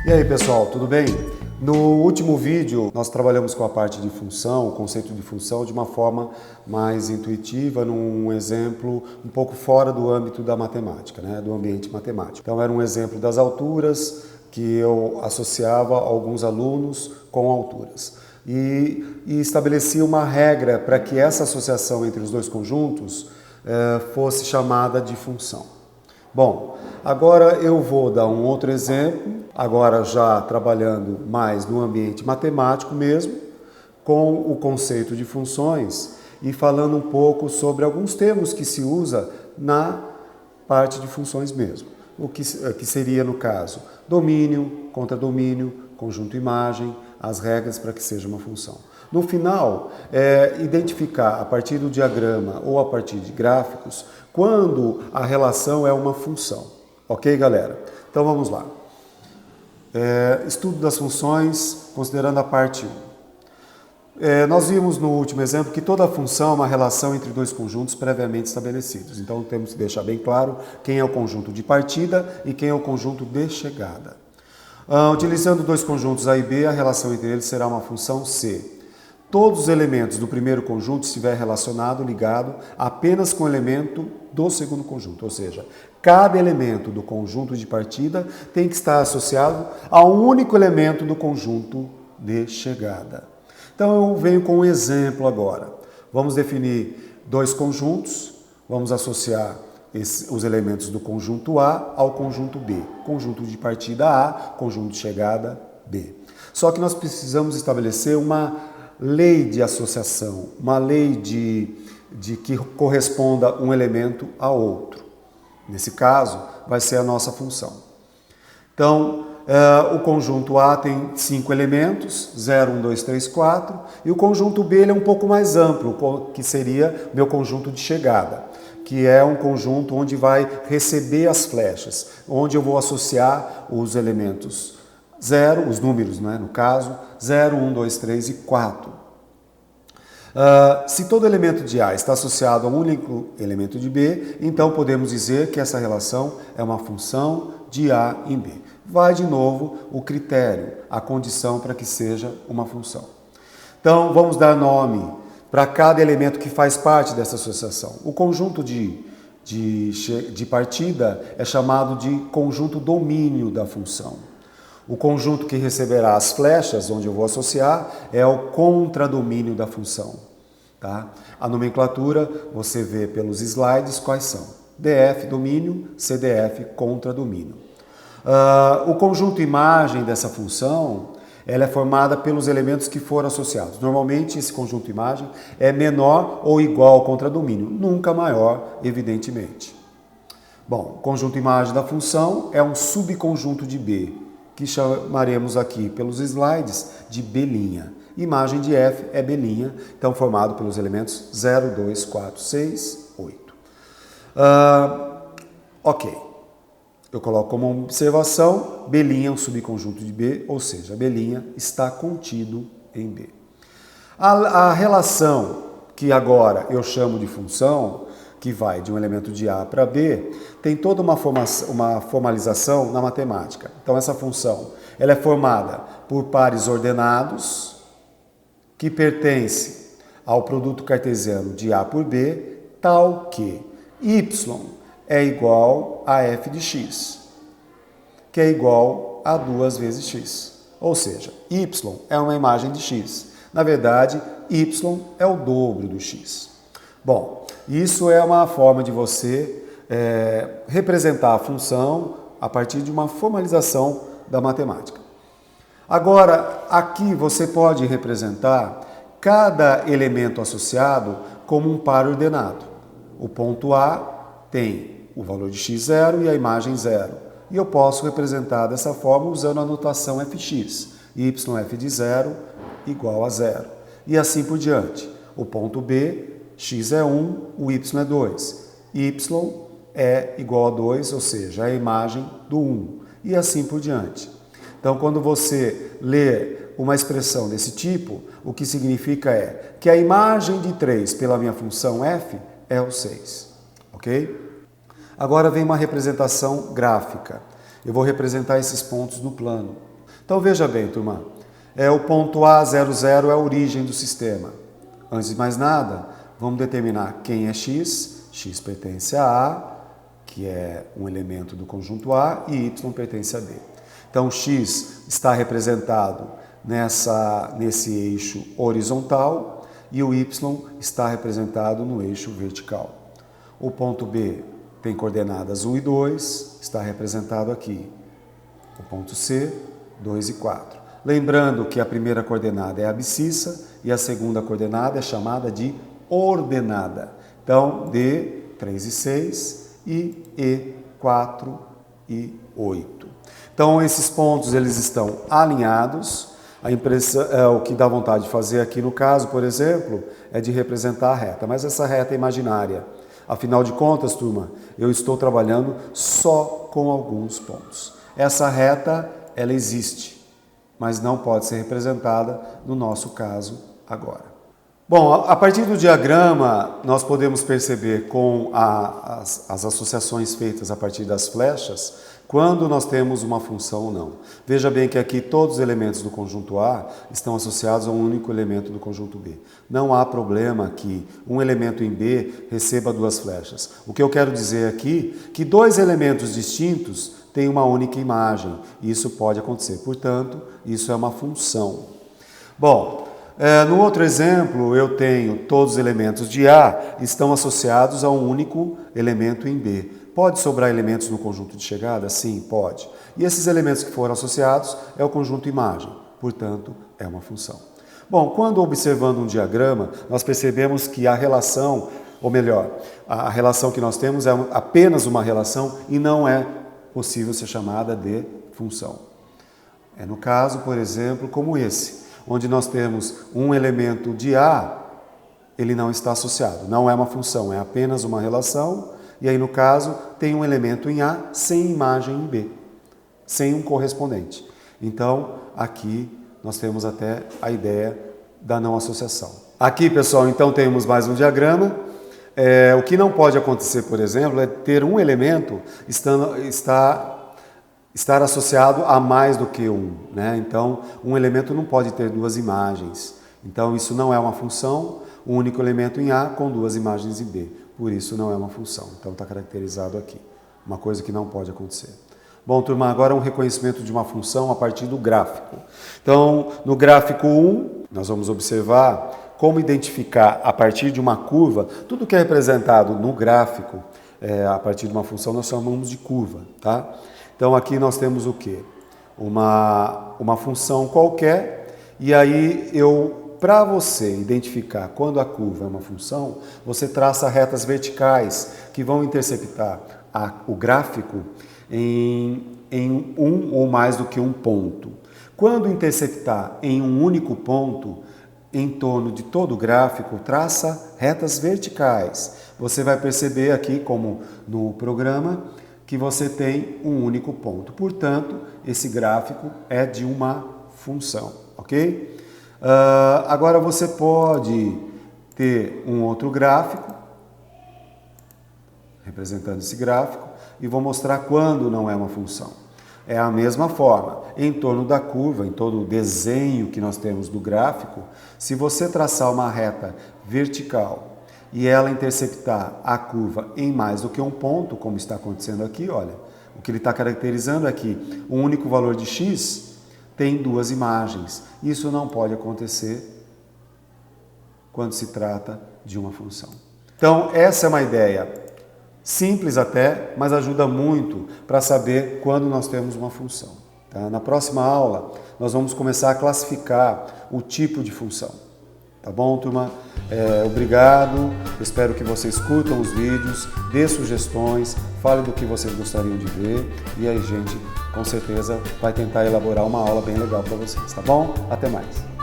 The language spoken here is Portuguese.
E aí pessoal, tudo bem? No último vídeo nós trabalhamos com a parte de função, o conceito de função de uma forma mais intuitiva, num exemplo um pouco fora do âmbito da matemática, né? Do ambiente matemático. Então era um exemplo das alturas que eu associava alguns alunos com alturas. E estabelecia uma regra para que essa associação entre os dois conjuntos fosse chamada de função. Bom, agora eu vou dar um outro exemplo, agora já trabalhando mais no ambiente matemático mesmo, com o conceito de funções e falando um pouco sobre alguns termos que se usa na parte de funções mesmo. O que seria, no caso, domínio, contradomínio, conjunto imagem, as regras para que seja uma função. No final, identificar a partir do diagrama ou a partir de gráficos quando a relação é uma função. Ok, galera? Então vamos lá. Estudo das funções, considerando a parte 1. Nós vimos no último exemplo que toda função é uma relação entre dois conjuntos previamente estabelecidos. Então temos que deixar bem claro quem é o conjunto de partida e quem é o conjunto de chegada. Utilizando dois conjuntos A e B, a relação entre eles será uma função C. Todos os elementos do primeiro conjunto estiver relacionado, ligado apenas com o elemento do segundo conjunto. Ou seja, cada elemento do conjunto de partida tem que estar associado a um único elemento do conjunto de chegada. Então eu venho com um exemplo agora. Vamos definir dois conjuntos, vamos associar os elementos do conjunto A ao conjunto B. Conjunto de partida A, conjunto de chegada B. Só que nós precisamos estabelecer uma lei de associação, uma lei de que corresponda um elemento a outro. Nesse caso, vai ser a nossa função. Então, o conjunto A tem 5 elementos, 0, 1, 2, 3, 4, e o conjunto B ele é um pouco mais amplo, que seria meu conjunto de chegada, que é um conjunto onde vai receber as flechas, onde eu vou associar os elementos 0, os números, né, no caso, 0, 1, 2, 3 e 4. Se todo elemento de A está associado a um único elemento de B, então podemos dizer que essa relação é uma função de A em B. Vai de novo o critério, a condição para que seja uma função. Então vamos dar nome para cada elemento que faz parte dessa associação. O conjunto de partida é chamado de conjunto domínio da função. O conjunto que receberá as flechas, onde eu vou associar, é o contradomínio da função. Tá? A nomenclatura você vê pelos slides quais são. DF, domínio, CDF, contradomínio. O conjunto imagem dessa função ela é formada pelos elementos que foram associados. Normalmente esse conjunto imagem é menor ou igual ao contradomínio, nunca maior, evidentemente. Bom, o conjunto imagem da função é um subconjunto de B, que chamaremos aqui pelos slides de B'. Imagem de F é B', então formado pelos elementos 0, 2, 4, 6, 8. Ok. Eu coloco como observação, B' é um subconjunto de B, ou seja, B' está contido em B. A relação que agora eu chamo de função, que vai de um elemento de A para B, tem toda uma formalização na matemática. Então essa função ela é formada por pares ordenados que pertence ao produto cartesiano de A por B, tal que y é igual a f de x, que é igual a 2 vezes x. Ou seja, y é uma imagem de x. Na verdade, y é o dobro do x. Bom, isso é uma forma de você representar a função a partir de uma formalização da matemática. Agora, aqui você pode representar cada elemento associado como um par ordenado. O ponto A tem o valor de x0 e a imagem 0. E eu posso representar dessa forma usando a notação fx. Yf de 0 igual a 0. E assim por diante. O ponto B, x é 1, o y é 2. Y é igual a 2, ou seja, a imagem do 1. E assim por diante. Então, quando você lê uma expressão desse tipo, o que significa é que a imagem de 3 pela minha função f é o 6. Ok? Agora vem uma representação gráfica. Eu vou representar esses pontos no plano. Então veja bem, turma, o ponto A00 é a origem do sistema. Antes de mais nada, vamos determinar quem é x. X pertence a A, que é um elemento do conjunto A, e Y pertence a B. Então x está representado nesse eixo horizontal e o y está representado no eixo vertical. O ponto B tem coordenadas 1 e 2, está representado aqui. O ponto C, 2 e 4. Lembrando que a primeira coordenada é abscissa e a segunda coordenada é chamada de ordenada. Então, D, 3 e 6 e E, 4 e 8. Então, esses pontos eles estão alinhados. A impressão, o que dá vontade de fazer aqui no caso, por exemplo, é de representar a reta, mas essa reta é imaginária. Afinal de contas, turma, eu estou trabalhando só com alguns pontos. Essa reta, ela existe, mas não pode ser representada no nosso caso agora. Bom, a partir do diagrama, nós podemos perceber com as associações feitas a partir das flechas, quando nós temos uma função ou não. Veja bem que aqui todos os elementos do conjunto A estão associados a um único elemento do conjunto B. Não há problema que um elemento em B receba duas flechas. O que eu quero dizer aqui é que dois elementos distintos têm uma única imagem. Isso pode acontecer. Portanto, isso é uma função. Bom, no outro exemplo, eu tenho todos os elementos de A estão associados a um único elemento em B. Pode sobrar elementos no conjunto de chegada? Sim, pode. E esses elementos que foram associados é o conjunto imagem, portanto, é uma função. Bom, quando observando um diagrama, nós percebemos que a relação, ou melhor, a relação que nós temos é apenas uma relação e não é possível ser chamada de função. É no caso, por exemplo, como esse, onde nós temos um elemento de A, ele não está associado, não é uma função, é apenas uma relação. E aí, no caso, tem um elemento em A sem imagem em B, sem um correspondente. Então, aqui nós temos até a ideia da não associação. Aqui, pessoal, então temos mais um diagrama. O que não pode acontecer, por exemplo, é ter um elemento estar associado a mais do que um, né? Então, um elemento não pode ter duas imagens. Então, isso não é uma função, um único elemento em A com duas imagens em B. Por isso não é uma função. Então está caracterizado aqui. Uma coisa que não pode acontecer. Bom, turma, agora um reconhecimento de uma função a partir do gráfico. Então, no gráfico 1, nós vamos observar como identificar a partir de uma curva, tudo que é representado no gráfico, a partir de uma função, nós chamamos de curva, tá? Então aqui nós temos o quê? Uma função qualquer, e aí para você identificar quando a curva é uma função, você traça retas verticais que vão interceptar o gráfico em um ou mais do que um ponto. Quando interceptar em um único ponto, em torno de todo o gráfico, traça retas verticais. Você vai perceber aqui, como no programa, que você tem um único ponto. Portanto, esse gráfico é de uma função, ok? Agora você pode ter um outro gráfico, representando esse gráfico, e vou mostrar quando não é uma função. É a mesma forma, em torno da curva, em todo o desenho que nós temos do gráfico, se você traçar uma reta vertical e ela interceptar a curva em mais do que um ponto, como está acontecendo aqui, olha, o que ele está caracterizando é que um único valor de x tem duas imagens. Isso não pode acontecer quando se trata de uma função. Então, essa é uma ideia simples até, mas ajuda muito para saber quando nós temos uma função. Tá? Na próxima aula, nós vamos começar a classificar o tipo de função. Tá bom, turma? Obrigado, espero que vocês curtam os vídeos, dê sugestões, fale do que vocês gostariam de ver e aí, gente, com certeza vai tentar elaborar uma aula bem legal para vocês, tá bom? Até mais!